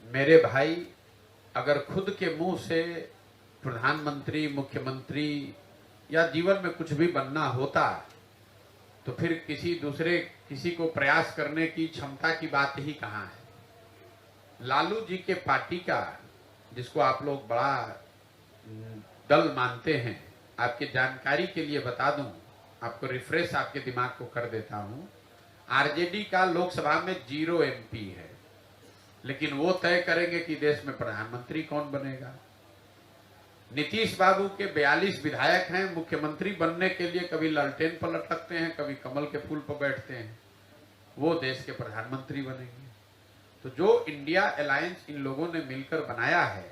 मेरे भाई, अगर खुद के मुंह से प्रधानमंत्री, मुख्यमंत्री या जीवन में कुछ भी बनना होता तो फिर किसी को प्रयास करने की क्षमता की बात ही कहां है। लालू जी के पार्टी का, जिसको आप लोग बड़ा दल मानते हैं, आपकी जानकारी के लिए बता दूं, आपको रिफ्रेश आपके दिमाग को कर देता हूं। आरजेडी का लोकसभा में 0 एमपी है, लेकिन वो तय करेंगे कि देश में प्रधानमंत्री कौन बनेगा। नीतीश बाबू के 42 विधायक हैं, मुख्यमंत्री बनने के लिए कभी लालटेन पर लटकते हैं, कभी कमल के फूल पर बैठते हैं, वो देश के प्रधानमंत्री बनेंगे। तो जो इंडिया अलायंस इन लोगों ने मिलकर बनाया है,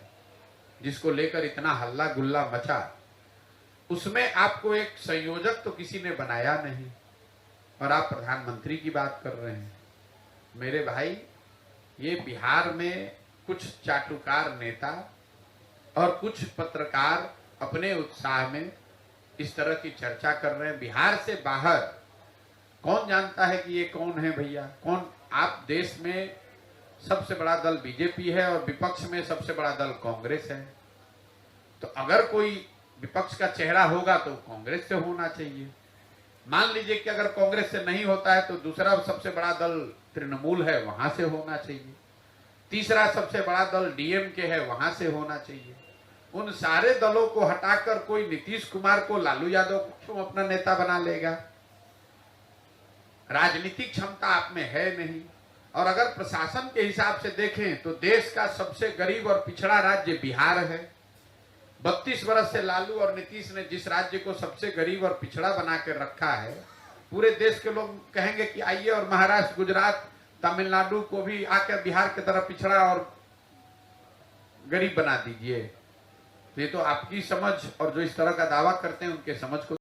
जिसको लेकर इतना हल्ला गुल्ला मचा, उसमें आपको एक संयोजक तो किसी ने बनाया नहीं और आप प्रधानमंत्री की बात कर रहे हैं। मेरे भाई, ये बिहार में कुछ चाटुकार नेता और कुछ पत्रकार अपने उत्साह में इस तरह की चर्चा कर रहे हैं। बिहार से बाहर कौन जानता है कि ये कौन है भैया? कौन? आप देश में सबसे बड़ा दल बीजेपी है और विपक्ष में सबसे बड़ा दल कांग्रेस है। तो अगर कोई विपक्ष का चेहरा होगा तो कांग्रेस से होना चाहिए। मान लीजिए कि अगर कांग्रेस से नहीं होता है तो दूसरा सबसे बड़ा दल तृणमूल है, वहां से होना चाहिए। तीसरा सबसे बड़ा दल डीएमके है, वहां से होना चाहिए। उन सारे दलों को हटाकर कोई नीतीश कुमार को, लालू यादव को क्यों अपना नेता बना लेगा? राजनीतिक क्षमता आप में है नहीं। और अगर प्रशासन के हिसाब से देखें तो देश का सबसे गरीब और पिछड़ा राज्य बिहार है। 32 वर्ष से लालू और नीतीश ने जिस राज्य को सबसे गरीब और पिछड़ा बना के रखा है, पूरे देश के लोग कहेंगे कि आइए और महाराष्ट्र, गुजरात, तमिलनाडु को भी आकर बिहार की तरह पिछड़ा और गरीब बना दीजिए। तो ये तो आपकी समझ और जो इस तरह का दावा करते हैं उनके समझ को